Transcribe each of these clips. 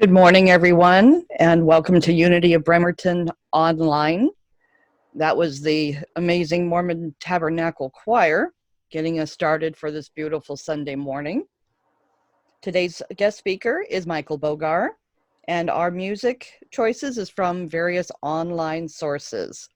Good morning, everyone, and welcome to Unity of Bremerton Online. That was the amazing Mormon Tabernacle Choir getting us started for this beautiful Sunday morning. Today's guest speaker is Michael Bogar, and our music choices is from various online sources.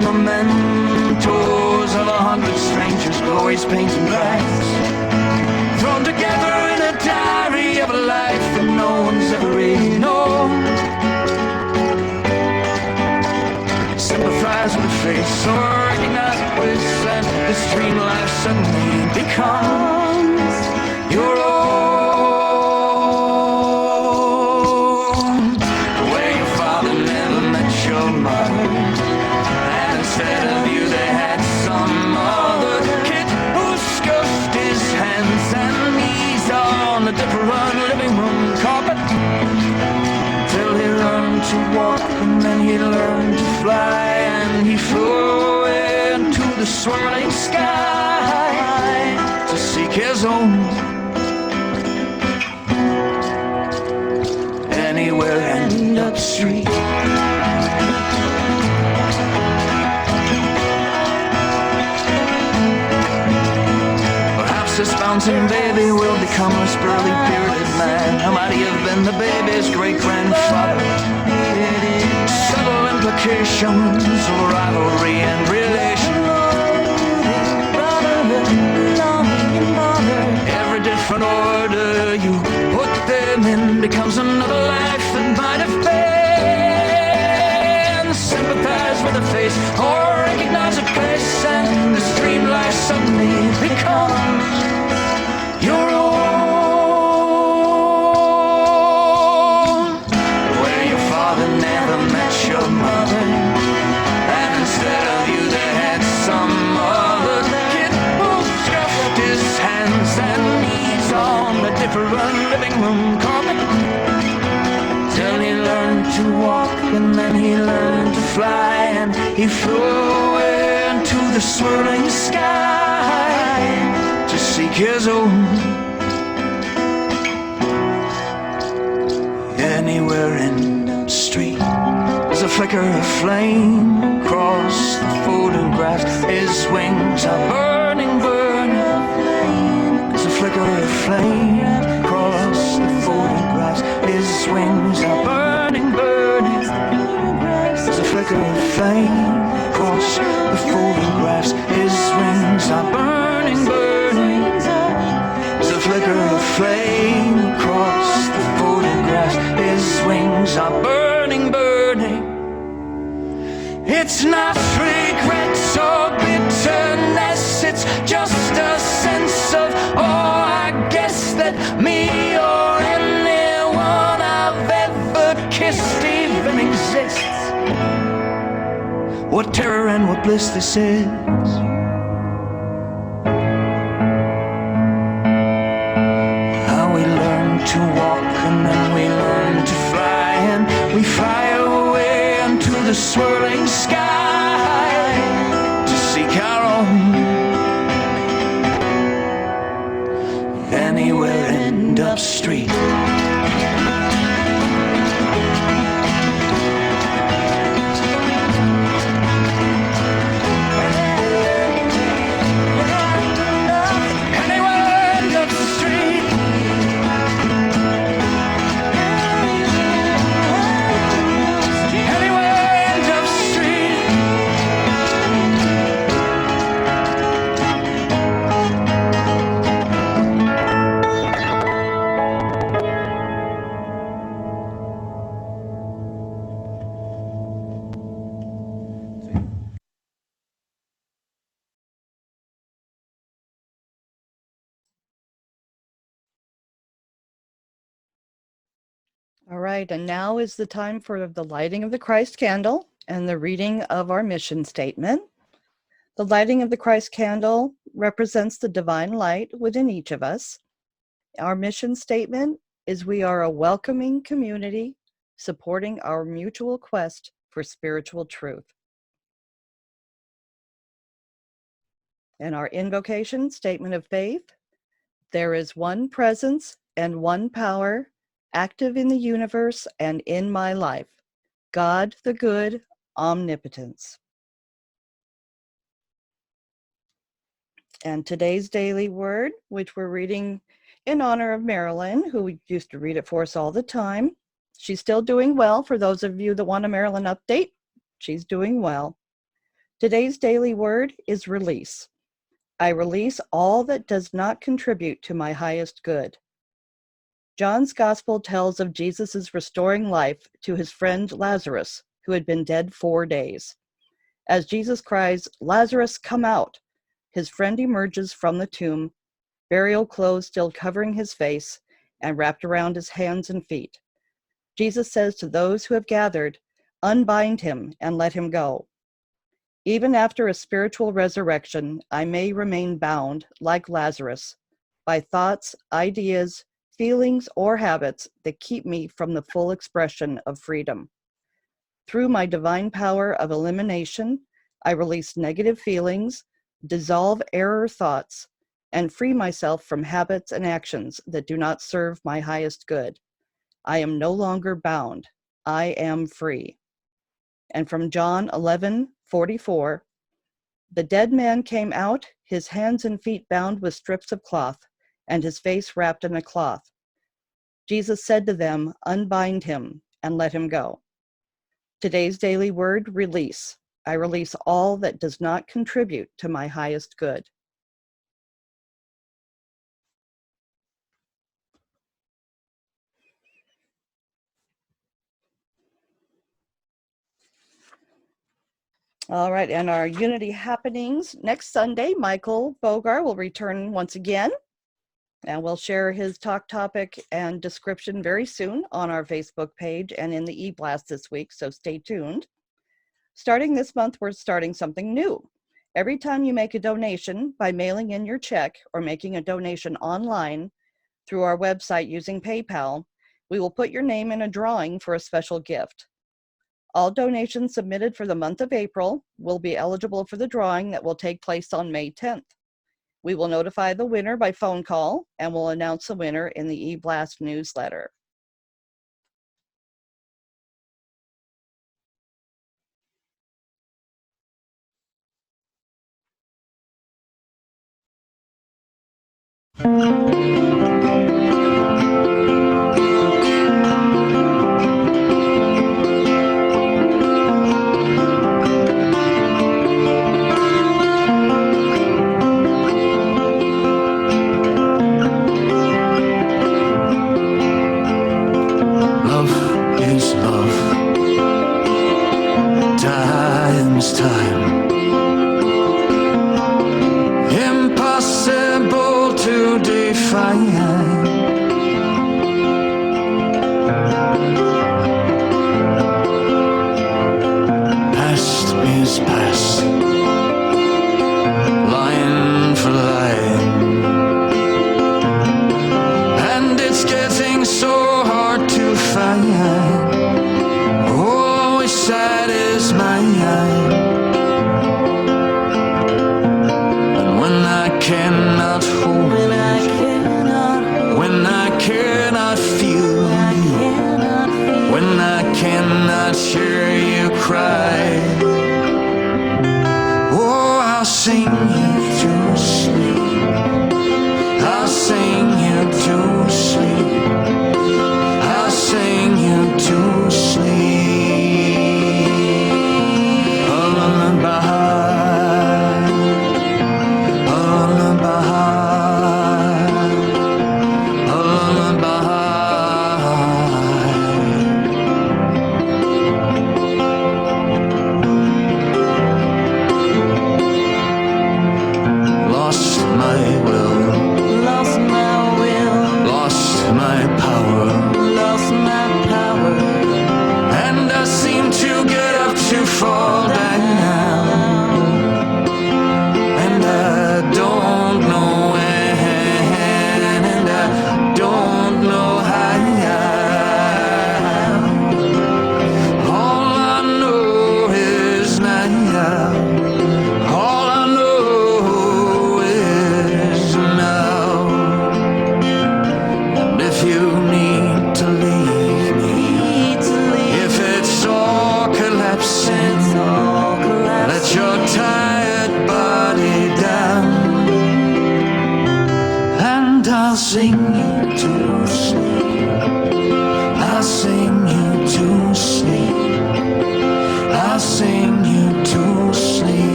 Mementos of 100 strangers, glories, pains, and rags, thrown together in a diary of a life that no one's ever really known. Sympathize with a face or recognize a place, and this dream life suddenly becomes your own. Where your father never met your mother, instead of you they had some other kid who scuffed his hands and knees on the different living room carpet till he learned to walk, and then he learned to fly, and he flew into the swirling sky to seek his own. Anywhere in the street, this bouncing baby will become a spurly bearded man who might have been the baby's great-grandfather. Subtle implications of rivalry and relation. Every different order you put them in becomes another life that might have been. Sympathize with a face or recognize a place, and this dream life suddenly becomes your own. Where your father never met your mother, and instead of you they had some other kid who scuffed his hands and knees on a different living room carpet till he learned to walk, and then he learned to fly, and he flew into the swirling sky to seek his own. Anywhere in the street, there's a flicker of flame across the photographs. His wings are burning, burning. There's a flicker of flame across the photographs. His wings are burning, burning. There's a flicker of flame across the photographs. His wings are burning, burning. There's a flicker of flame across the photographs. His wings are burning, burning. It's not regrets or bitterness, it's just a sense of, oh, I guess that me or anyone I've ever kissed even exists. What terror and what bliss this is. How we learn to walk, and then we learn to fly, and we fly away into the swirling sky to seek our own. Anywhere in the street. All right, and now is the time for the lighting of the Christ candle and the reading of our mission statement. The lighting of the Christ candle represents the divine light within each of us. Our mission statement is we are a welcoming community supporting our mutual quest for spiritual truth. And our invocation statement of faith, there is one presence and one power active in the universe and in my life, God the good, omnipotence. And today's daily word, which we're reading in honor of Marilyn, who used to read it for us all the time. She's still doing well. For those of you that want a Marilyn update, she's doing well. Today's daily word is release. I release all that does not contribute to my highest good. John's gospel tells of Jesus' restoring life to his friend Lazarus, who had been dead 4 days. As Jesus cries, "Lazarus, come out," his friend emerges from the tomb, burial clothes still covering his face and wrapped around his hands and feet. Jesus says to those who have gathered, "Unbind him and let him go." Even after a spiritual resurrection, I may remain bound, like Lazarus, by thoughts, ideas, feelings, or habits that keep me from the full expression of freedom. Through my divine power of elimination, I release negative feelings, dissolve error thoughts, and free myself from habits and actions that do not serve my highest good. I am no longer bound. I am free. And from John 11:44, the dead man came out, his hands and feet bound with strips of cloth, and his face wrapped in a cloth. Jesus said to them, "Unbind him and let him go." Today's daily word, release. I release all that does not contribute to my highest good. All right, and our Unity happenings next Sunday, Michael Bogar will return once again, and we'll share his talk topic and description very soon on our Facebook page and in the e-blast this week, so stay tuned. Starting this month, we're starting something new. Every time you make a donation by mailing in your check or making a donation online through our website using PayPal, we will put your name in a drawing for a special gift. All donations submitted for the month of April will be eligible for the drawing that will take place on May 10th. We will notify the winner by phone call and will announce the winner in the e-blast newsletter. Love is love. Time's time. Impossible to define.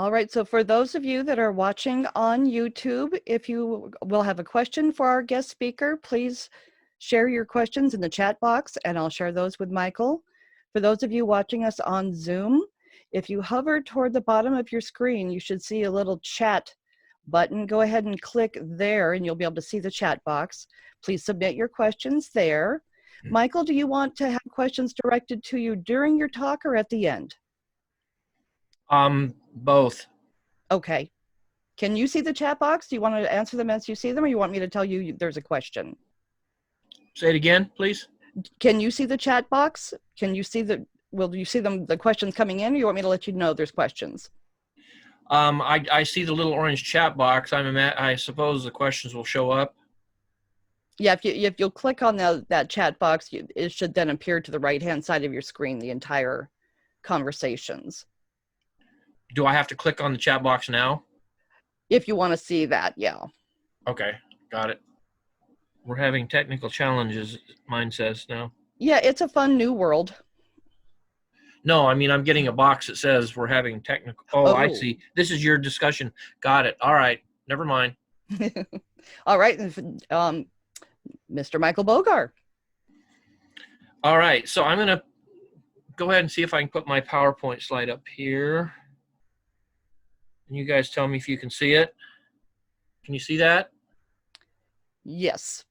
All right, so for those of you that are watching on YouTube, if you will have a question for our guest speaker, please share your questions in the chat box and I'll share those with Michael. For those of you watching us on Zoom, if you hover toward the bottom of your screen, you should see a little chat button. Go ahead and click there and you'll be able to see the chat box. Please submit your questions there. Michael, do you want to have questions directed to you during your talk or at the end? Both. Okay. Can you see the chat box? Do you want to answer them as you see them, or you want me to tell you there's a question? Say it again, please. Can you see the chat box? Can you see will you see the questions coming in, or you want me to let you know there's questions? I see the little orange chat box. I suppose the questions will show up. Yeah, if you'll click on that chat box, it should then appear to the right-hand side of your screen, the entire conversations. Do I have to click on the chat box now? If you want to see that, yeah. Okay, got it. We're having technical challenges, mine says now. Yeah, it's a fun new world. No, I mean, I'm getting a box that says we're having technical. Oh, I see. This is your discussion. Got it. All right. Never mind. All right. Mr. Michael Bogar. All right. So I'm going to go ahead and see if I can put my PowerPoint slide up here. And you guys tell me if you can see it. Can you see that? Yes.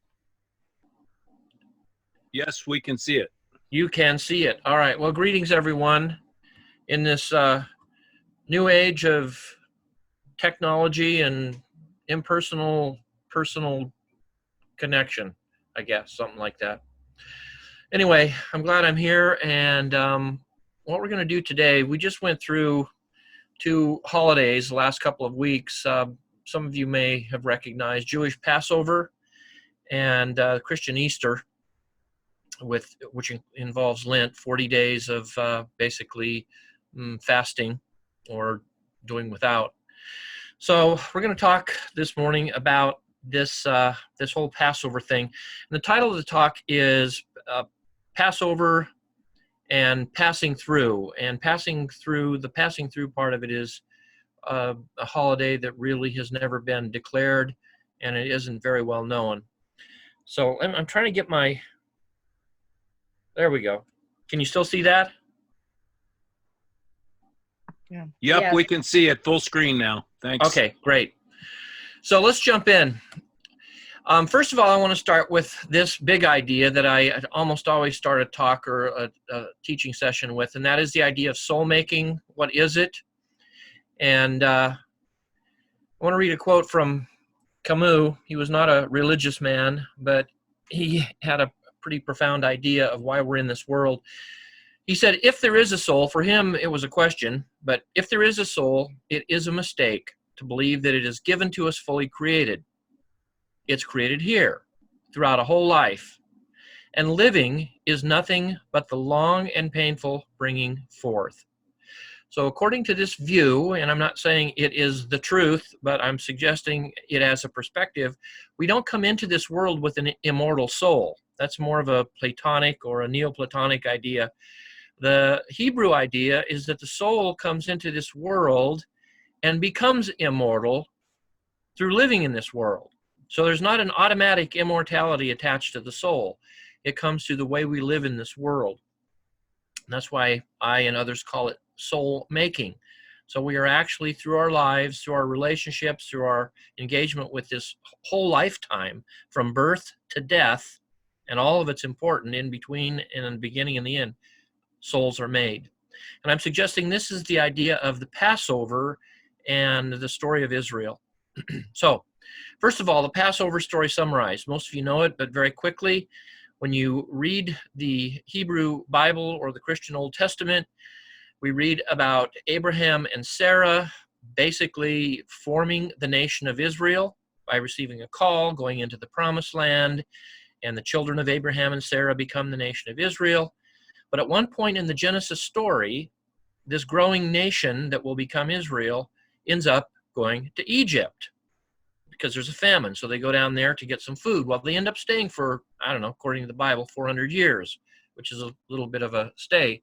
Yes, we can see it. You can see it. All right. Well, greetings, everyone. In this new age of technology and impersonal, personal connection, I guess, something like that. Anyway, I'm glad I'm here. And what we're going to do today, we just went through 2 holidays the last couple of weeks. Some of you may have recognized Jewish Passover and Christian Easter, which involves Lent, 40 days of basically fasting or doing without. So we're going to talk this morning about this whole Passover thing. And the title of the talk is Passover and Passing Through. And the passing through part of it is a holiday that really has never been declared, and it isn't very well known. So I'm trying to get my... There we go. Can you still see that? Yep, Yeah. we can see it full screen now. Thanks. Okay, great. So let's jump in. First of all, I want to start with this big idea that I almost always start a talk or a teaching session with, and that is the idea of soul making. What is it? And I want to read a quote from Camus. He was not a religious man, but he had a pretty profound idea of why we're in this world. He said, if there is a soul, for him it was a question, but if there is a soul, it is a mistake to believe that it is given to us fully created. It's created here throughout a whole life. And living is nothing but the long and painful bringing forth. So according to this view, and I'm not saying it is the truth, but I'm suggesting it as a perspective, we don't come into this world with an immortal soul. That's more of a Platonic or a Neoplatonic idea. The Hebrew idea is that the soul comes into this world and becomes immortal through living in this world. So there's not an automatic immortality attached to the soul. It comes through the way we live in this world. And that's why I and others call it soul making. So we are actually, through our lives, through our relationships, through our engagement with this whole lifetime, from birth to death, and all of it's important in between and in the beginning and the end, souls are made. And I'm suggesting this is the idea of the Passover and the story of Israel. So, first of all, the Passover story summarized. Most of you know it, but very quickly, when you read the Hebrew Bible or the Christian Old Testament, we read about Abraham and Sarah basically forming the nation of Israel by receiving a call, going into the Promised Land, and the children of Abraham and Sarah become the nation of Israel. But at one point in the Genesis story, this growing nation that will become Israel ends up going to Egypt because there's a famine. So they go down there to get some food. Well, they end up staying for, I don't know, according to the Bible, 400 years, which is a little bit of a stay.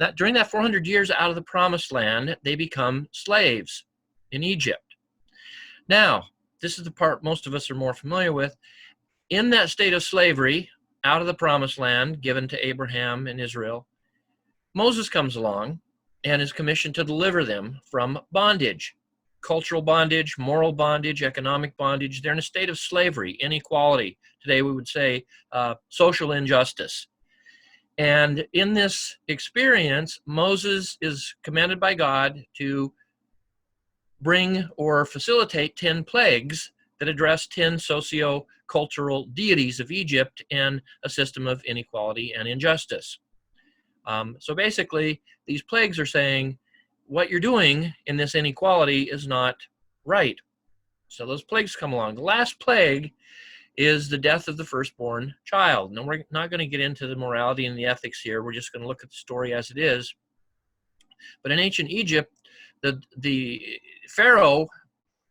That during that 400 years out of the promised land, they become slaves in Egypt. Now, this is the part most of us are more familiar with. In that state of slavery, out of the promised land given to Abraham and Israel, Moses comes along and is commissioned to deliver them from bondage, cultural bondage, moral bondage, economic bondage. They're in a state of slavery, inequality. Today we would say social injustice. And in this experience, Moses is commanded by God to bring or facilitate 10 plagues that address 10 socio-cultural deities of Egypt and a system of inequality and injustice. So basically, these plagues are saying what you're doing in this inequality is not right. So those plagues come along. The last plague is the death of the firstborn child. Now, we're not going to get into the morality and the ethics here. We're just going to look at the story as it is. But in ancient Egypt, the Pharaoh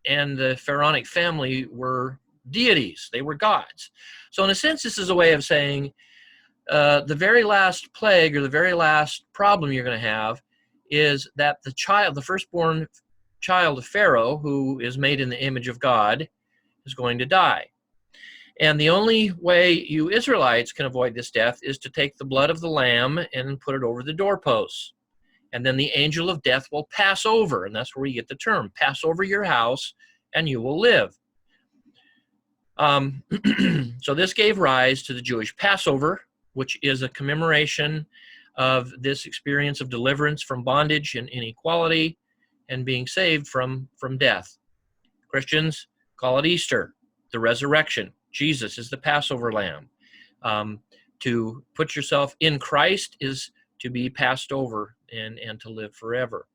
and the pharaonic family were deities. They were gods. So in a sense, this is a way of saying the very last plague or the very last problem you're going to have is that the firstborn child of Pharaoh, who is made in the image of God, is going to die. And the only way you Israelites can avoid this death is to take the blood of the lamb and put it over the doorposts. And then the angel of death will pass over, and that's where we get the term, pass over your house and you will live. So this gave rise to the Jewish Passover, which is a commemoration of this experience of deliverance from bondage and inequality and being saved from death. Christians call it Easter, the resurrection. Jesus is the Passover lamb. To put yourself in Christ is to be passed over and to live forever.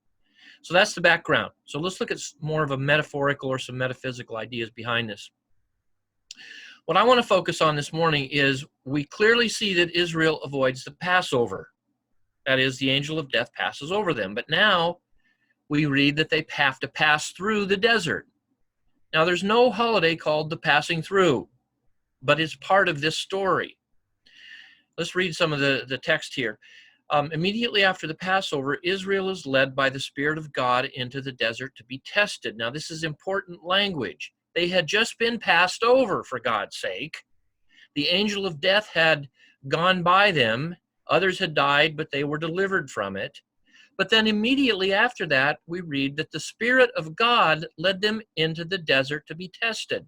So that's the background. So let's look at more of a metaphorical or some metaphysical ideas behind this. What I want to focus on this morning is we clearly see that Israel avoids the Passover. That is, the angel of death passes over them. But now we read that they have to pass through the desert. Now, there's no holiday called the passing through, but it's part of this story. Let's read some of the text here. Immediately after the Passover, Israel is led by the Spirit of God into the desert to be tested. Now, this is important language. They had just been passed over, for God's sake. The angel of death had gone by them. Others had died, but they were delivered from it. But then immediately after that, we read that the Spirit of God led them into the desert to be tested.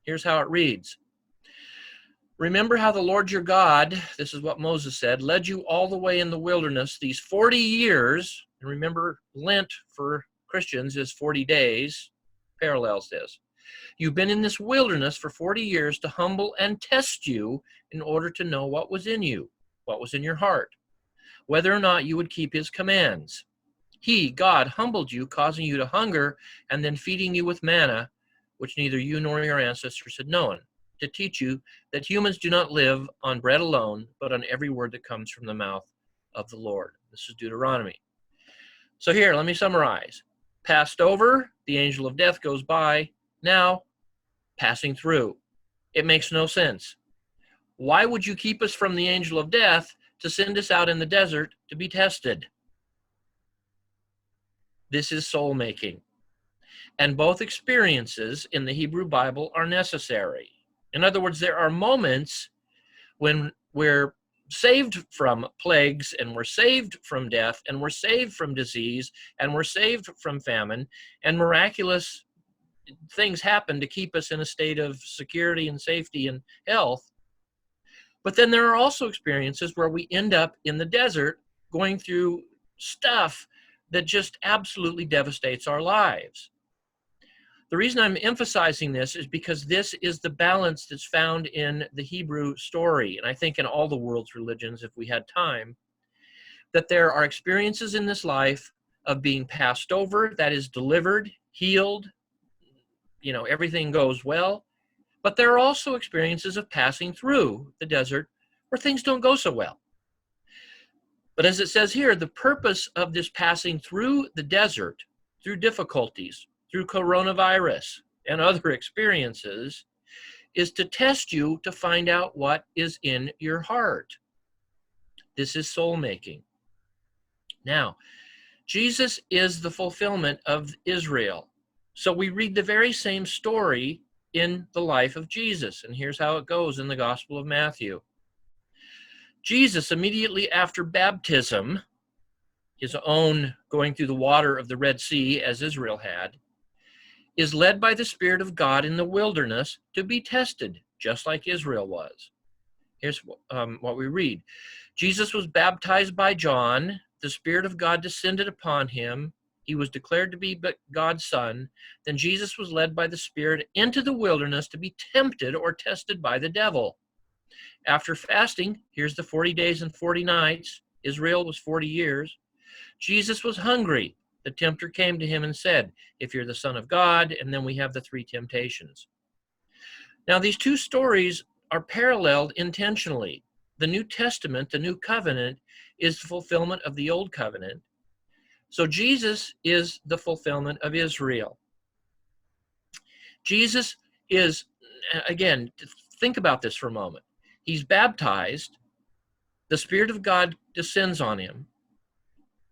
Here's how it reads. Remember how the Lord your God, this is what Moses said, led you all the way in the wilderness these 40 years. And remember, Lent for Christians is 40 days, parallels this. You've been in this wilderness for 40 years to humble and test you in order to know what was in you, what was in your heart, whether or not you would keep his commands. He, God, humbled you, causing you to hunger, and then feeding you with manna, which neither you nor your ancestors had known, to teach you that humans do not live on bread alone, but on every word that comes from the mouth of the Lord. This is Deuteronomy. So here, let me summarize. Passed over, the angel of death goes by. Now, passing through. It makes no sense. Why would you keep us from the angel of death to send us out in the desert to be tested? This is soul making. And both experiences in the Hebrew Bible are necessary. In other words, there are moments when we're saved from plagues and we're saved from death and we're saved from disease and we're saved from famine, and miraculous things happen to keep us in a state of security and safety and health. But then there are also experiences where we end up in the desert going through stuff that just absolutely devastates our lives. The reason I'm emphasizing this is because this is the balance that's found in the Hebrew story, and I think in all the world's religions, if we had time, that there are experiences in this life of being passed over, that is delivered, healed, everything goes well. But there are also experiences of passing through the desert where things don't go so well. But as it says here, the purpose of this passing through the desert, through difficulties, through coronavirus and other experiences, is to test you to find out what is in your heart. This is soul making. Now, Jesus is the fulfillment of Israel. So we read the very same story in the life of Jesus. And here's how it goes in the Gospel of Matthew. Jesus, immediately after baptism, his own going through the water of the Red Sea, as Israel had, is led by the Spirit of God in the wilderness to be tested, just like Israel was. Here's what we read. Jesus was baptized by John. The Spirit of God descended upon him. He was declared to be God's Son. Then Jesus was led by the Spirit into the wilderness to be tempted or tested by the devil. After fasting, here's the 40 days and 40 nights. Israel was 40 years. Jesus was hungry. The tempter came to him and said, if you're the Son of God, and then we have the three temptations. Now, these two stories are paralleled intentionally. The New Testament, the New Covenant, is the fulfillment of the Old Covenant. So Jesus is the fulfillment of Israel. Jesus is, again, think about this for a moment. He's baptized. The Spirit of God descends on him.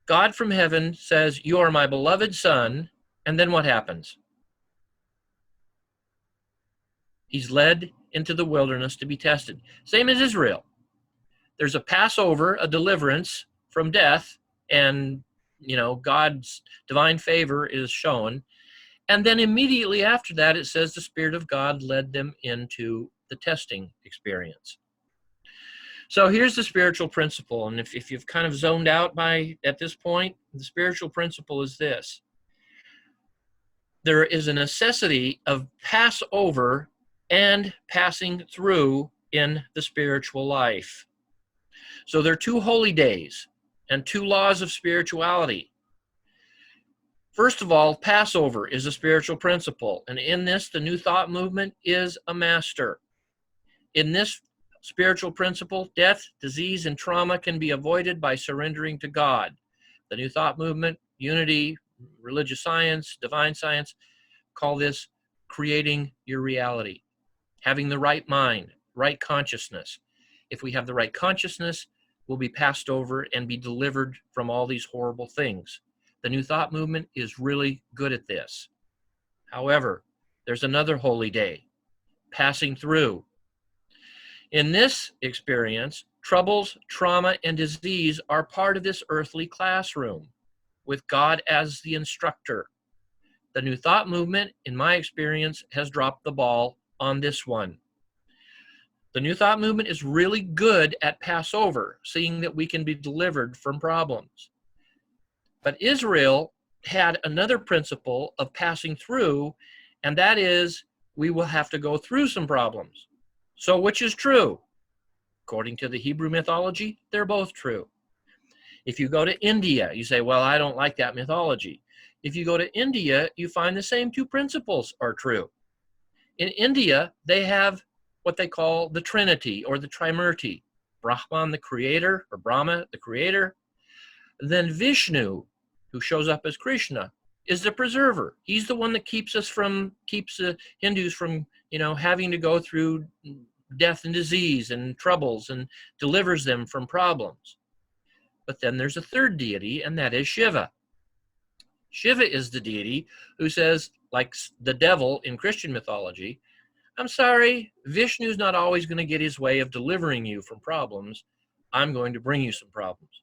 God from heaven says, you are my beloved Son. And then what happens? He's led into the wilderness to be tested. Same as Israel. There's a Passover, a deliverance from death, and God's divine favor is shown. And then immediately after that, it says the Spirit of God led them into the testing experience. So here's the spiritual principle. And if you've kind of zoned out at this point, the spiritual principle is this. There is a necessity of Passover and passing through in the spiritual life. So there are two holy days and two laws of spirituality. First of all, Passover is a spiritual principle, and in this, the New Thought movement is a master. In this spiritual principle, death, disease, and trauma can be avoided by surrendering to God. The New Thought movement, unity, religious science, divine science, call this creating your reality. Having the right mind, right consciousness. If we have the right consciousness, we'll be passed over and be delivered from all these horrible things. The New Thought movement is really good at this. However, there's another holy day, passing through. In this experience, troubles, trauma, and disease are part of this earthly classroom, with God as the instructor. The New Thought movement, in my experience, has dropped the ball on this one. The New Thought movement is really good at Passover, seeing that we can be delivered from problems. But Israel had another principle of passing through, and that is we will have to go through some problems. So which is true? According to the Hebrew mythology, they're both true. If you go to India, you say, well, I don't like that mythology. If you go to India, you find the same two principles are true. In India, they have what they call the Trinity or the Trimurti. Brahman, the creator, or Brahma, the creator. Then Vishnu, who shows up as Krishna, is the preserver. He's the one that keeps the Hindus from, having to go through death and disease and troubles and delivers them from problems. But then there's a third deity, and that is Shiva. Shiva is the deity who says, like the devil in Christian mythology, I'm sorry, Vishnu's not always going to get his way of delivering you from problems. I'm going to bring you some problems.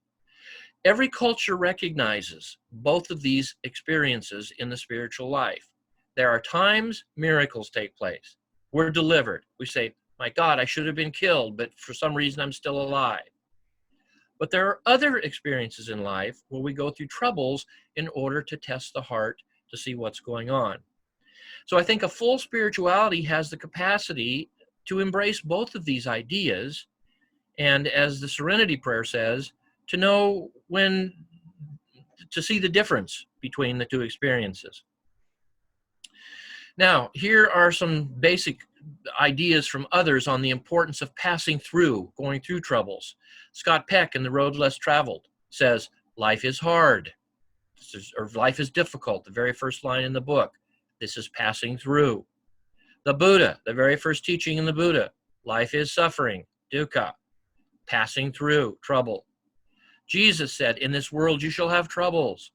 Every culture recognizes both of these experiences in the spiritual life. There are times miracles take place. We're delivered. We say, my God, I should have been killed, but for some reason I'm still alive. But there are other experiences in life where we go through troubles in order to test the heart to see what's going on. So I think a full spirituality has the capacity to embrace both of these ideas, and as the Serenity Prayer says, to know when to see the difference between the two experiences. Now, here are some basic ideas from others on the importance of passing through, going through troubles. Scott Peck in The Road Less Traveled says, life is hard, or life is difficult, the very first line in the book. This is passing through. The Buddha, the very first teaching in the Buddha, life is suffering, dukkha, passing through, trouble. Jesus said, in this world you shall have troubles.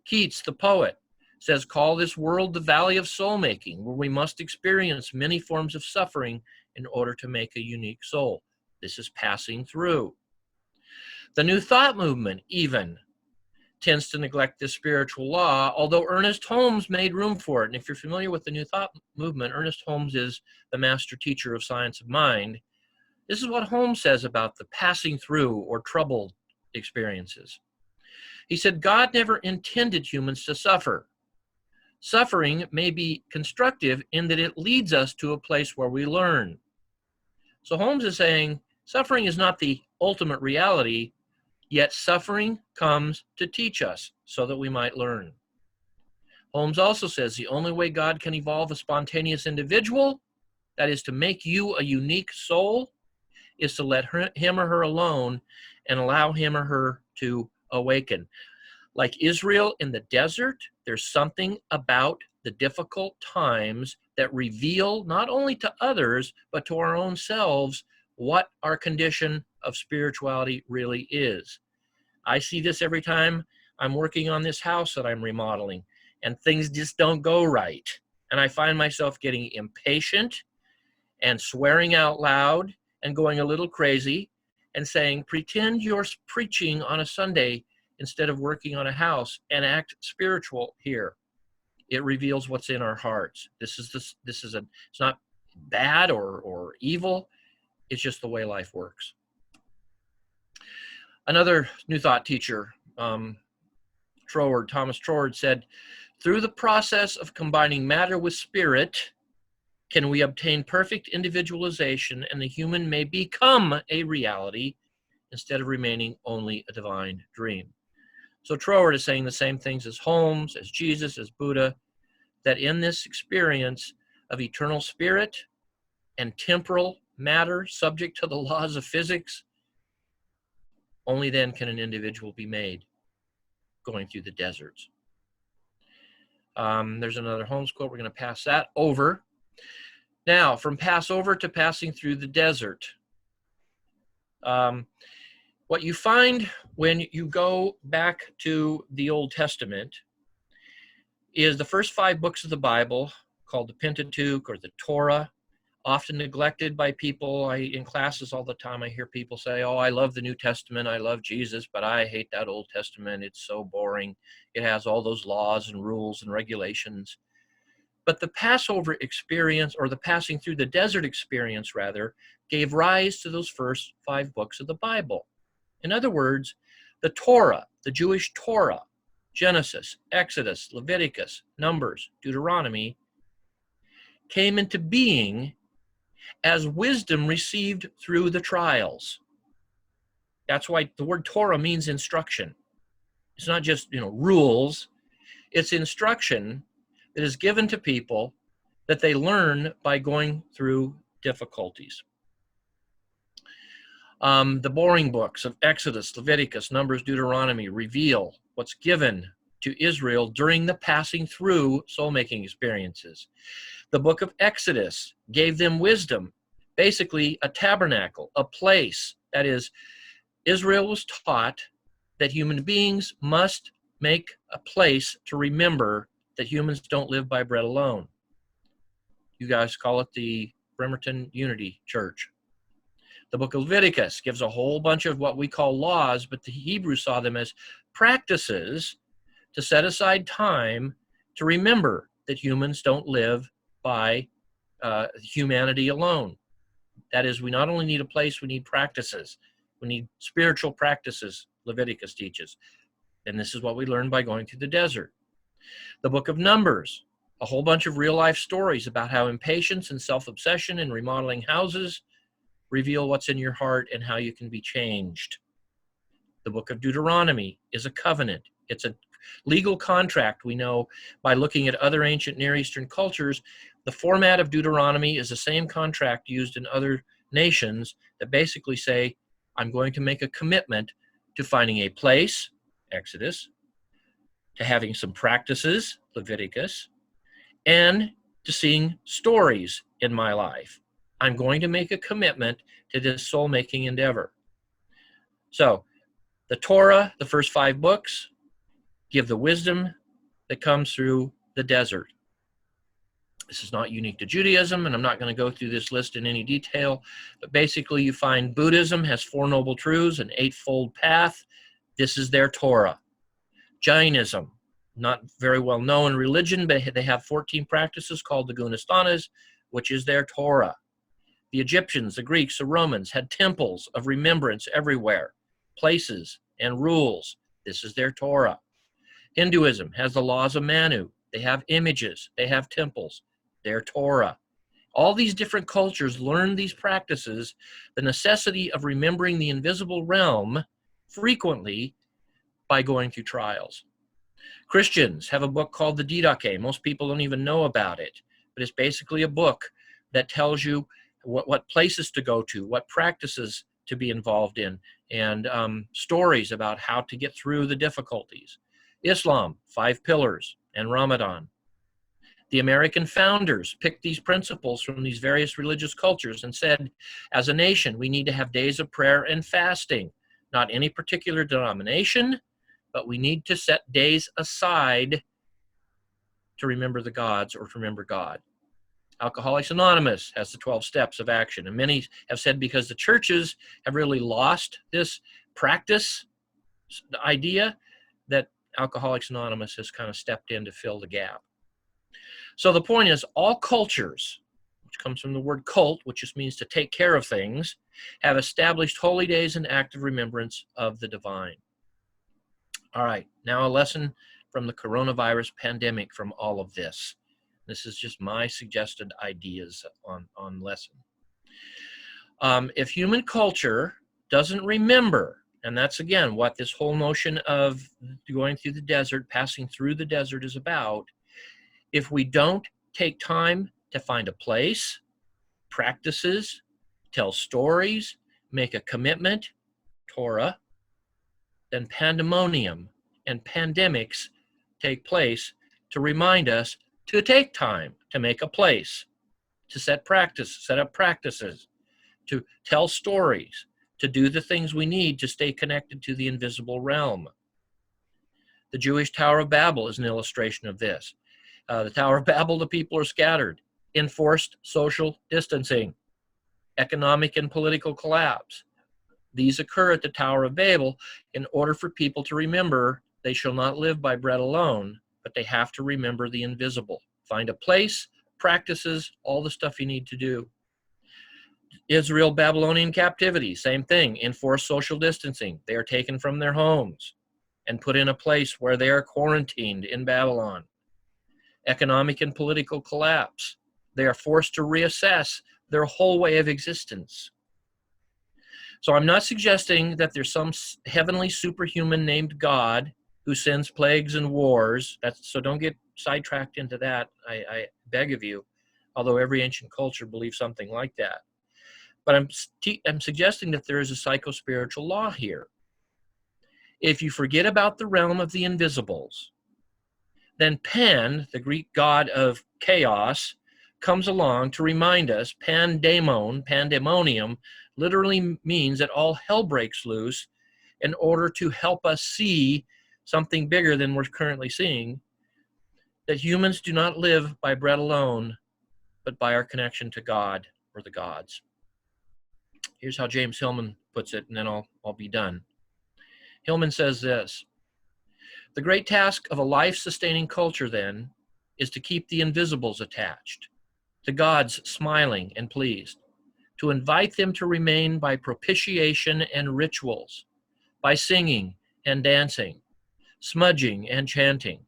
Keats, the poet, says, call this world the valley of soul-making, where we must experience many forms of suffering in order to make a unique soul. This is passing through. The New Thought movement even tends to neglect this spiritual law, although Ernest Holmes made room for it. And if you're familiar with the New Thought movement, Ernest Holmes is the master teacher of science of mind. This is what Holmes says about the passing through or troubled experiences. He said, God never intended humans to suffer. Suffering may be constructive in that it leads us to a place where we learn. So Holmes is saying, suffering is not the ultimate reality, yet suffering comes to teach us so that we might learn. Holmes also says the only way God can evolve a spontaneous individual, that is to make you a unique soul, is to let him or her alone and allow him or her to awaken. Like Israel in the desert, there's something about the difficult times that reveal not only to others, but to our own selves what our condition of spirituality really is. I see this every time I'm working on this house that I'm remodeling, and things just don't go right. And I find myself getting impatient and swearing out loud and going a little crazy and saying, pretend you're preaching on a Sunday instead of working on a house, and act spiritual here. It reveals what's in our hearts. It's not bad or evil. It's just the way life works. Another New Thought teacher, Thomas Troward, said, through the process of combining matter with spirit, can we obtain perfect individualization, and the human may become a reality instead of remaining only a divine dream. So Troward is saying the same things as Holmes, as Jesus, as Buddha, that in this experience of eternal spirit and temporal matter subject to the laws of physics, only then can an individual be made going through the deserts. There's another Holmes quote. We're going to pass that over. Now, from Passover to passing through the desert. What you find when you go back to the Old Testament is the first 5 books of the Bible, called the Pentateuch or the Torah, often neglected by people. In classes all the time, I hear people say, oh, I love the New Testament, I love Jesus, but I hate that Old Testament. It's so boring. It has all those laws and rules and regulations. But the Passover experience, or the passing through the desert experience, rather, gave rise to those first 5 books of the Bible. In other words, the Torah, the Jewish Torah, Genesis, Exodus, Leviticus, Numbers, Deuteronomy, came into being as wisdom received through the trials. That's why the word Torah means instruction. It's not just, rules. It's instruction that is given to people that they learn by going through difficulties. The boring books of Exodus, Leviticus, Numbers, Deuteronomy reveal what's given to Israel during the passing through soul-making experiences. The book of Exodus gave them wisdom, basically a tabernacle, a place. That is, Israel was taught that human beings must make a place to remember that humans don't live by bread alone. You guys call it the Bremerton Unity Church. The book of Leviticus gives a whole bunch of what we call laws, but the Hebrews saw them as practices to set aside time to remember that humans don't live by humanity alone. That is, we not only need a place, we need practices. We need spiritual practices, Leviticus teaches. And this is what we learn by going through the desert. The book of Numbers, a whole bunch of real-life stories about how impatience and self-obsession in remodeling houses reveal what's in your heart and how you can be changed. The book of Deuteronomy is a covenant. It's a legal contract. We know by looking at other ancient Near Eastern cultures, the format of Deuteronomy is the same contract used in other nations that basically say, I'm going to make a commitment to finding a place, Exodus, to having some practices, Leviticus, and to seeing stories in my life. I'm going to make a commitment to this soul-making endeavor. So The Torah, the first 5 books, give the wisdom that comes through the desert. This is not unique to Judaism, and I'm not going to go through this list in any detail, but basically you find Buddhism has 4 noble truths, an 8-fold path. This is their Torah. Jainism, not very well known religion, but they have 14 practices called the Gunastanas, which is their Torah. The Egyptians, the Greeks, the Romans had temples of remembrance everywhere, places and rules. This is their Torah. Hinduism has the laws of Manu. They have images. They have temples. Their Torah. All these different cultures learn these practices, the necessity of remembering the invisible realm frequently by going through trials. Christians have a book called the Didache. Most people don't even know about it, but it's basically a book that tells you what places to go to, what practices to be involved in, and stories about how to get through the difficulties. Islam, 5 pillars, and Ramadan. The American founders picked these principles from these various religious cultures and said, as a nation, we need to have days of prayer and fasting, not any particular denomination, but we need to set days aside to remember the gods or to remember God. Alcoholics Anonymous has the 12 steps of action, and many have said because the churches have really lost this practice idea that Alcoholics Anonymous has kind of stepped in to fill the gap. So the point is, all cultures, which comes from the word cult, which just means to take care of things, have established holy days in active remembrance of the divine. All right, now a lesson from the coronavirus pandemic from all of this. This is just my suggested ideas on lesson. If human culture doesn't remember, and that's again what this whole notion of going through the desert, passing through the desert is about, if we don't take time to find a place, practices, tell stories, make a commitment, Torah, then pandemonium and pandemics take place to remind us to take time to make a place, to set up practices, to tell stories, to do the things we need to stay connected to the invisible realm. The Jewish Tower of Babel is an illustration of this. The Tower of Babel, the people are scattered, enforced social distancing, economic and political collapse. These occur at the Tower of Babel in order for people to remember they shall not live by bread alone, but they have to remember the invisible. Find a place, practices, all the stuff you need to do. Israel, Babylonian captivity, same thing, enforced social distancing. They are taken from their homes and put in a place where they are quarantined in Babylon. Economic and political collapse. They are forced to reassess their whole way of existence. So I'm not suggesting that there's some heavenly superhuman named God who sends plagues and wars. So don't get sidetracked into that, I beg of you, although every ancient culture believes something like that. But I'm suggesting that there is a psycho-spiritual law here. If you forget about the realm of the invisibles, then Pan, the Greek god of chaos, comes along to remind us. Pandemonium, literally means that all hell breaks loose in order to help us see something bigger than we're currently seeing, that humans do not live by bread alone, but by our connection to God or the gods. Here's how James Hillman puts it, and then I'll be done. Hillman says this: the great task of a life-sustaining culture, then, is to keep the invisibles attached, the gods smiling and pleased, to invite them to remain by propitiation and rituals, by singing and dancing, smudging and chanting,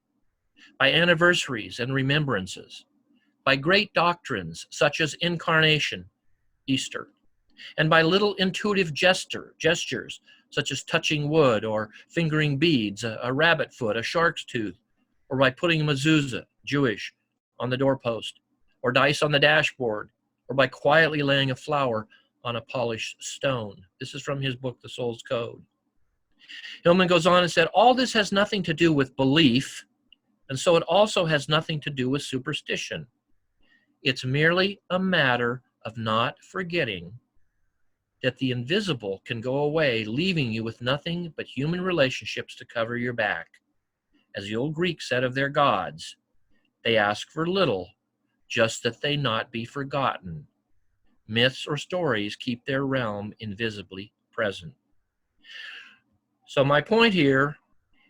by anniversaries and remembrances, by great doctrines such as incarnation, Easter, and by little intuitive gestures such as touching wood or fingering beads, a rabbit foot, a shark's tooth, or by putting a mezuzah, Jewish, on the doorpost, or dice on the dashboard, or by quietly laying a flower on a polished stone. This is from his book, The Soul's Code. Hillman goes on and said, all this has nothing to do with belief, and so it also has nothing to do with superstition. It's merely a matter of not forgetting that the invisible can go away, leaving you with nothing but human relationships to cover your back. As the old Greeks said of their gods, they ask for little, just that they not be forgotten. Myths or stories keep their realm invisibly present. So my point here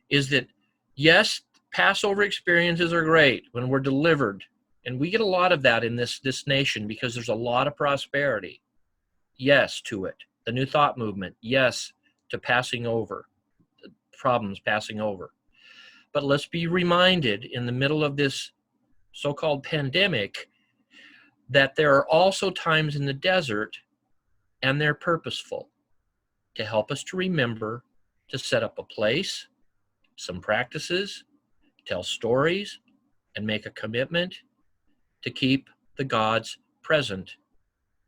is that, yes, Passover experiences are great when we're delivered. And we get a lot of that in this nation because there's a lot of prosperity. Yes to it. The New Thought movement, yes to passing over, problems passing over. But let's be reminded in the middle of this so-called pandemic that there are also times in the desert, and they're purposeful, to help us to remember to set up a place, some practices, tell stories, and make a commitment to keep the gods present,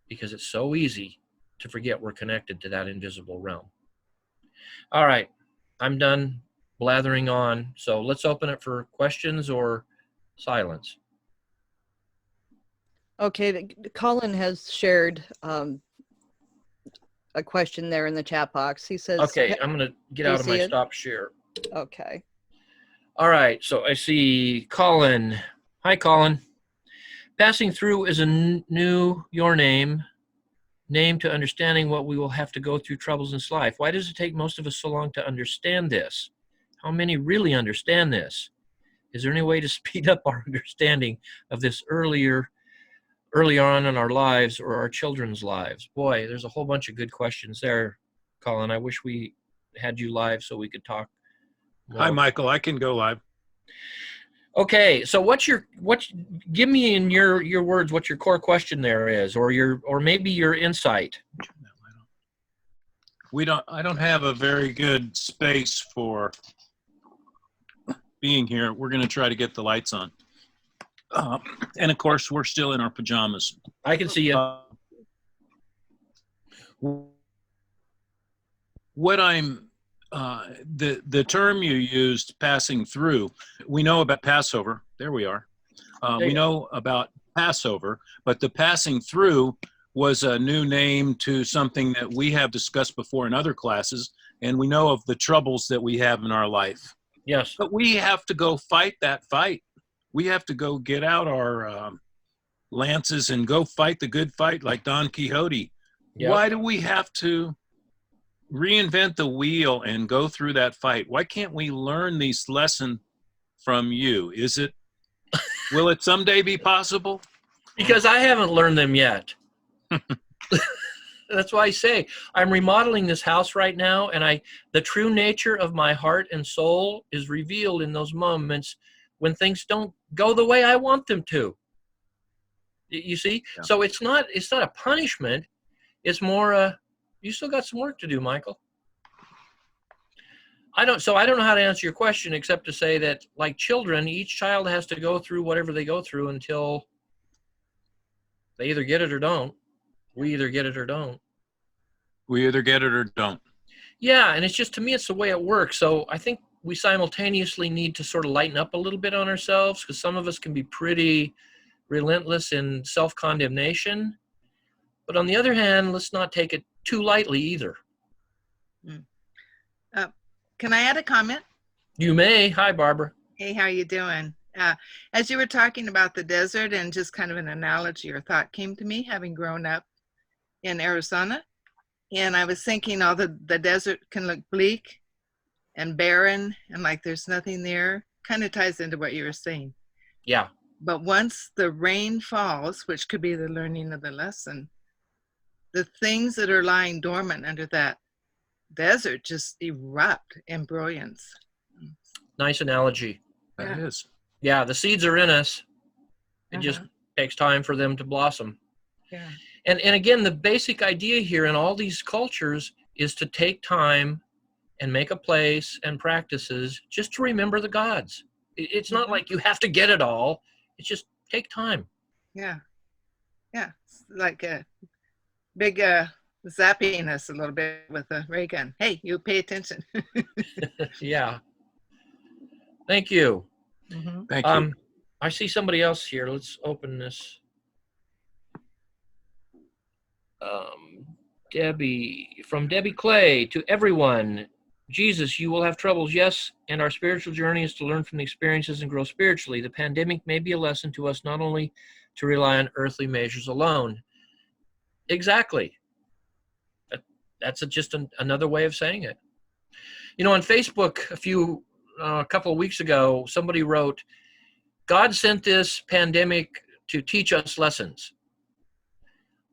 because it's so easy to forget we're connected to that invisible realm. All right, I'm done blathering on, so let's open it for questions or silence. Okay, Colin has shared a question there in the chat box. He says, Okay, I'm going to get out of my see it? stop share. Okay. All right, so I see Colin. Hi, Colin. Passing through is a new your name to understanding what we will have to go through troubles in this life. Why does it take most of us so long to understand this? How many really understand this? Is there any way to speed up our understanding of this early on in our lives or our children's lives? Boy, there's a whole bunch of good questions there, Colin. I wish we had you live so we could talk more. Hi, Michael. I can go live. Okay, so give me in your words what your core question there is, or maybe your insight. I don't have a very good space for being here. We're going to try to get the lights on. And of course, we're still in our pajamas. I can see you. The term you used, passing through, we know about Passover. There we are. We know about Passover, but the passing through was a new name to something that we have discussed before in other classes, and we know of the troubles that we have in our life. Yes. But we have to go fight that fight. We have to go get out our lances and go fight the good fight like Don Quixote. Yep. Why do we have to reinvent the wheel and go through that fight? Why can't we learn these lessons from you? Will it someday be possible? Because I haven't learned them yet. That's why I say I'm remodeling this house right now, and the true nature of my heart and soul is revealed in those moments when things don't go the way I want them to. You see? Yeah. So it's not a punishment. It's more you still got some work to do, Michael. I don't know how to answer your question except to say that, like children, each child has to go through whatever they go through until they either get it or don't. We either get it or don't. We either get it or don't. Yeah, and it's just, to me, it's the way it works. So I think we simultaneously need to sort of lighten up a little bit on ourselves, because some of us can be pretty relentless in self-condemnation. But on the other hand, let's not take it too lightly either. Can I add a comment? You may. Hi, Barbara. Hey, how you doing? As you were talking about the desert, and just kind of an analogy or thought came to me, having grown up in Arizona. And I was thinking, the desert can look bleak and barren and like there's nothing there. Kind of ties into what you were saying. Yeah. But once the rain falls, which could be the learning of the lesson, the things that are lying dormant under that desert just erupt in brilliance. Nice analogy. That is. Yeah, the seeds are in us. It just takes time for them to blossom. Yeah. And again, the basic idea here in all these cultures is to take time and make a place and practices just to remember the gods. It's not like you have to get it all. It's just take time. Yeah. Yeah. It's like a big zapping us a little bit with a ray gun. Hey, you pay attention. Yeah. Thank you. Mm-hmm. Thank you. I see somebody else here. Let's open this. From Debbie Clay to everyone. Jesus, you will have troubles, yes, and our spiritual journey is to learn from the experiences and grow spiritually. The pandemic may be a lesson to us not only to rely on earthly measures alone. Exactly. That's just another way of saying it. You know, on Facebook a couple of weeks ago, somebody wrote, God sent this pandemic to teach us lessons.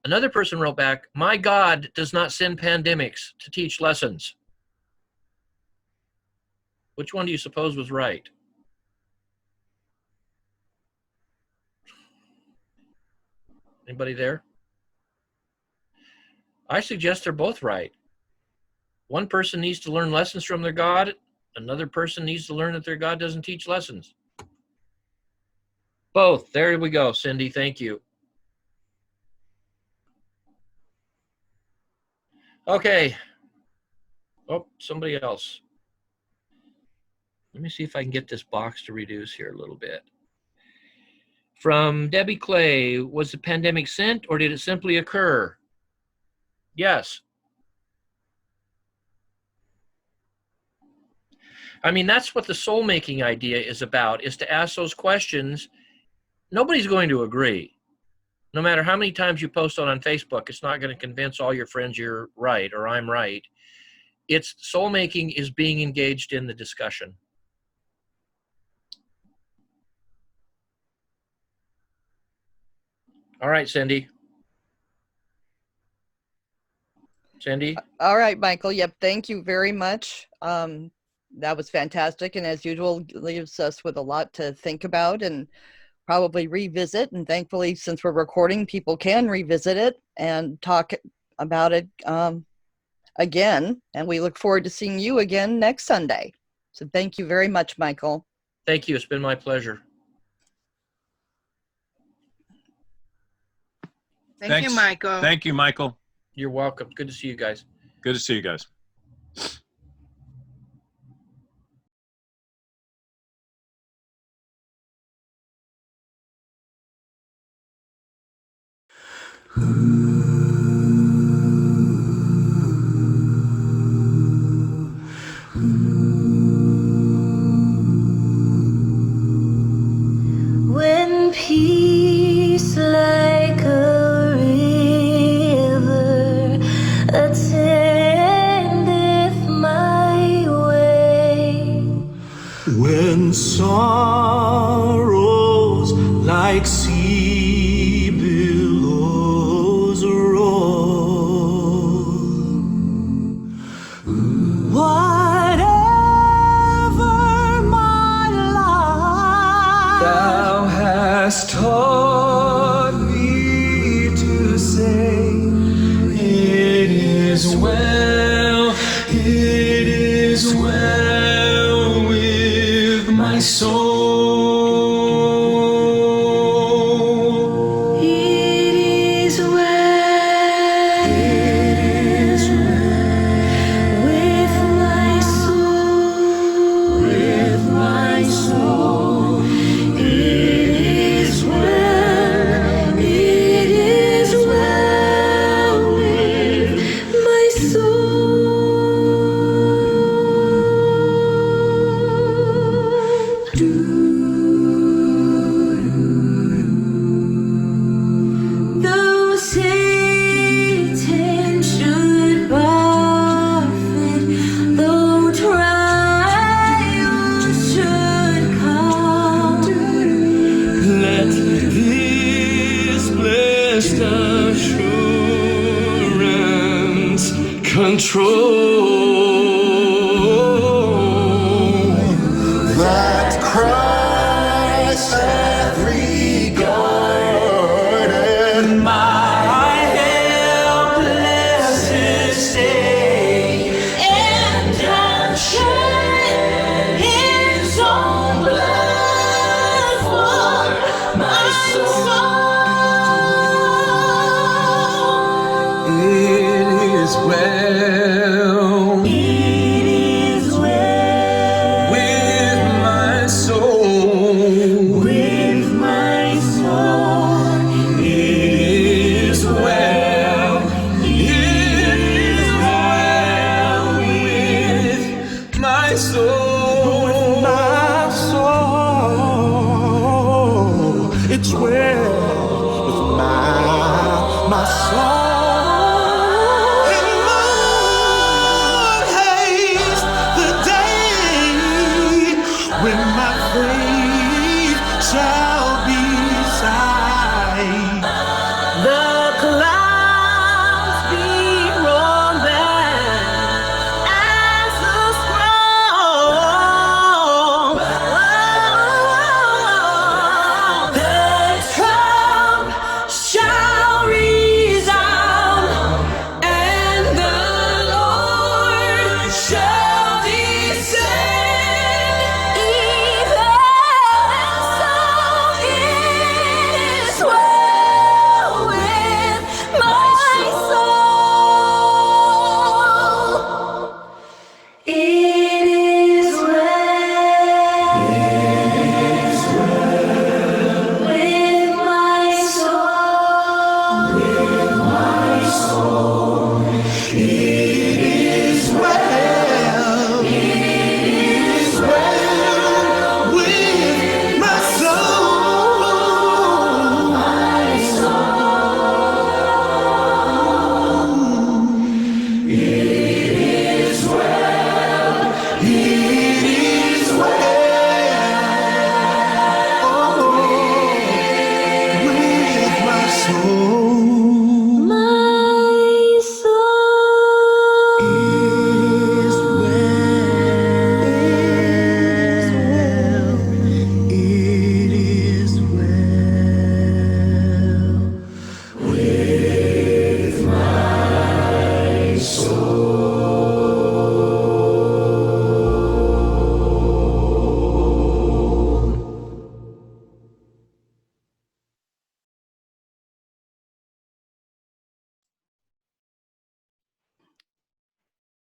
Another person wrote back, my God does not send pandemics to teach lessons. Which one do you suppose was right? Anybody there? I suggest they're both right. One person needs to learn lessons from their God. Another person needs to learn that their God doesn't teach lessons. Both. There we go, Cindy. Thank you. Okay. Oh, somebody else. Let me see if I can get this box to reduce here a little bit. From Debbie Clay, was the pandemic sent or did it simply occur? Yes. I mean, that's what the soul-making idea is about, is to ask those questions. Nobody's going to agree. No matter how many times you post on Facebook, it's not going to convince all your friends you're right or I'm right. It's soul-making is being engaged in the discussion. All right, Cindy. Cindy? All right, Michael. Yep. Thank you very much. That was fantastic. And as usual, leaves us with a lot to think about and probably revisit. And thankfully, since we're recording, people can revisit it and talk about it again. And we look forward to seeing you again next Sunday. So thank you very much, Michael. Thank you. It's been my pleasure. Thank you, Michael. Thank you, Michael. You're welcome. Good to see you guys. Good to see you guys. When peace like a river attendeth my way, When sorrows like sea billows roll, whatever my life thou hast taught me to say, it is well, it is well with my soul. it is well, with my soul, With my soul, it is well, with my Though Satan should buffet, though trials should come, let this blessed assurance control that Christ hath regarded my helpless estate and hath shed his own blood for my soul. It is well, It is well with my soul. with my soul. It is well, it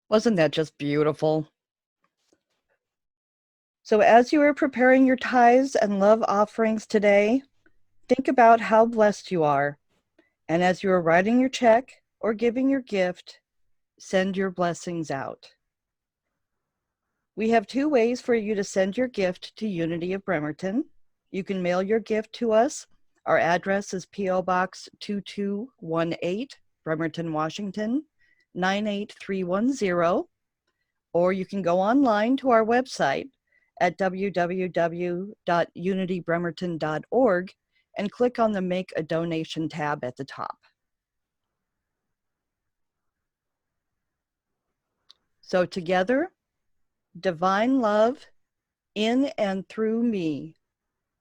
Wasn't that just beautiful? So as you are preparing your tithes and love offerings today, think about how blessed you are. And as you are writing your check or giving your gift, send your blessings out. We have 2 ways for you to send your gift to Unity of Bremerton. You can mail your gift to us. Our address is P.O. Box 2218, Bremerton, Washington, 98310. Or you can go online to our website at www.unitybremerton.org and click on the Make a Donation tab at the top. So together, divine love in and through me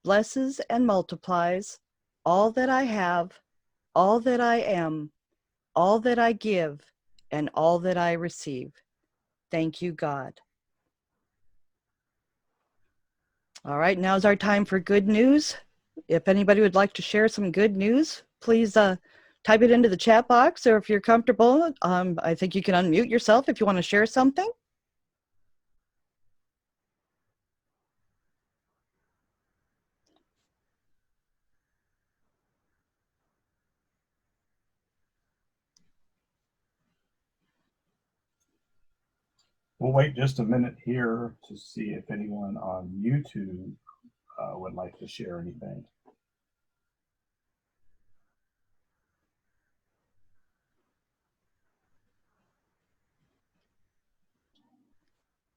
blesses and multiplies all that I have, all that I am, all that I give, and all that I receive. Thank you, God. All right, now's our time for good news. If anybody would like to share some good news, please type it into the chat box, or if you're comfortable, I think you can unmute yourself if you want to share something. We'll wait just a minute here to see if anyone on YouTube would like to share anything.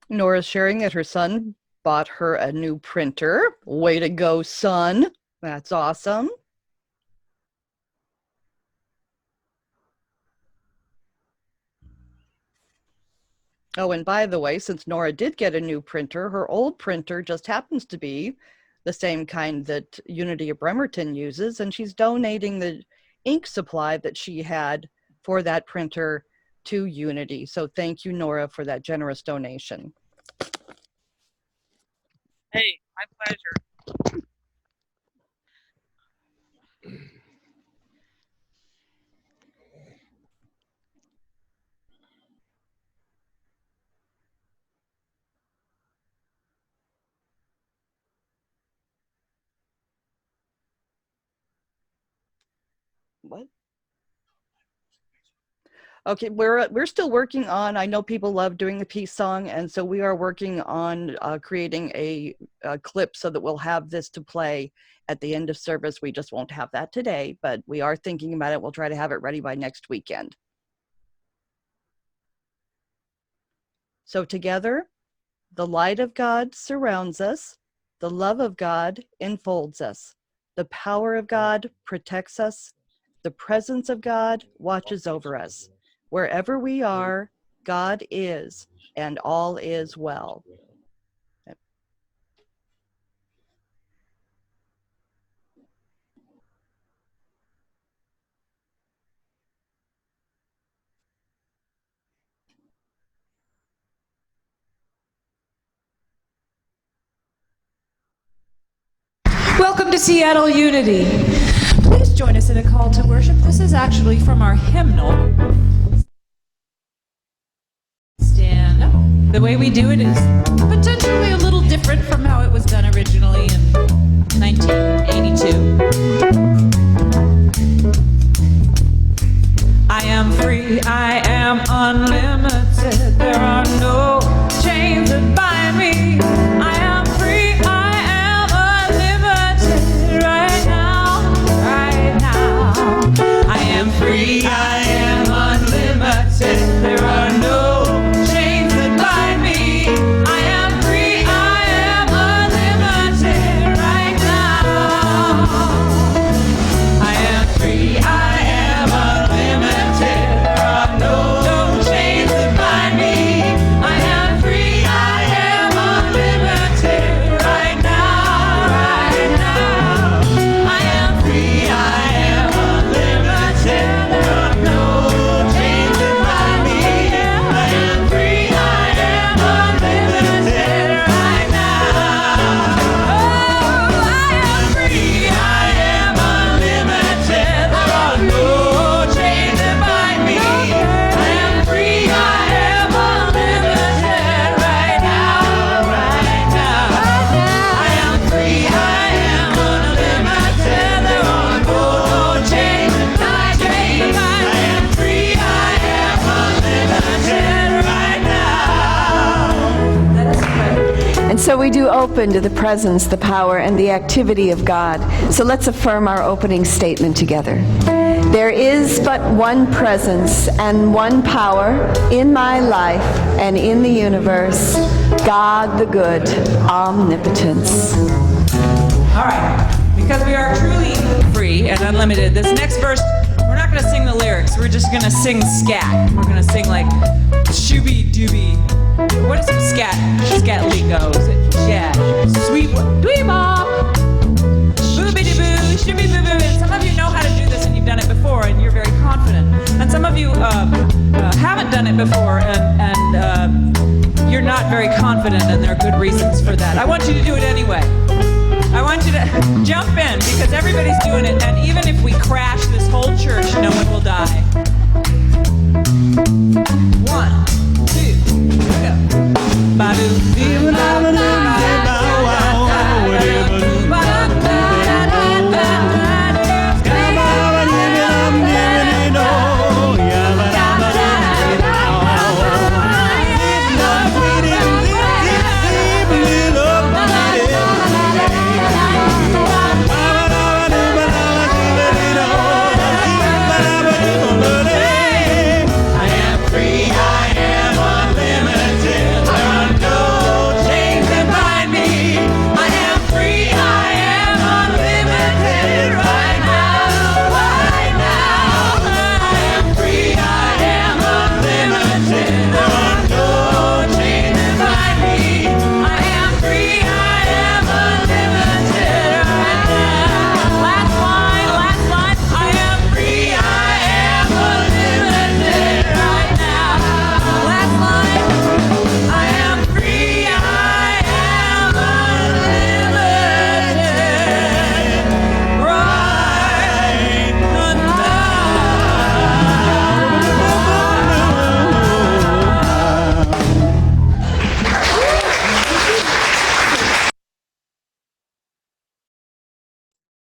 Nora's sharing that her son bought her a new printer. Way to go, son. That's awesome. Oh, and by the way, since Nora did get a new printer, her old printer just happens to be the same kind that Unity of Bremerton uses, and she's donating the ink supply that she had for that printer to Unity. So thank you, Nora, for that generous donation. Hey, my pleasure. What? Okay, we're still working on, I know people love doing the peace song, and so we are working on creating a clip so that we'll have this to play at the end of service. We just won't have that today, but we are thinking about it. We'll try to have it ready by next weekend. So together, the light of God surrounds us, the love of God enfolds us, the power of God protects us, the presence of God watches over us. Wherever we are, God is, and all is well. Welcome to Seattle Unity. Please join us in a call to worship. This is actually from our hymnal. Stand up. The way we do it is potentially a little different from how it was done originally in 1982. I am free, I am unlimited. There are no chains that bind me. I am free, I am unlimited right now, right now. I am free, I am unlimited. There are no chains that bind me. I am free, I am unlimited right now. I am free, I am unlimited. There are no chains that bind me. I am free, I am unlimited right now, right now. I am free, I am unlimited. There are no chains that bind me. I am free, I am unlimited right now. Oh, I am free, I am unlimited. There are no chains that bind me. I am free, I am unlimited right now, right now. I am free, I am unlimited. There are no chains that bind me. I am free, I am unlimited right now. Let us pray. And so we do open to the presence, the power, and the activity of God. So let's affirm our opening statement together. There is but one presence and one power in my life and in the universe, God the good, omnipotence. All right, because we are truly free and unlimited, this next verse, we're not going to sing the lyrics. We're just going to sing scat. We're going to sing like shooby dooby. What is scat? Scatly goes. Yeah. Sweet dweebop. Booby doo boo. Shooby boo boo. And some of you know how to do this and you've done it before and you're very confident. And some of you haven't done it before and you're not very confident, and there are good reasons for that. I want you to do it anyway. I want you to jump in because everybody's doing it, and even if we crash this whole church, no one will die.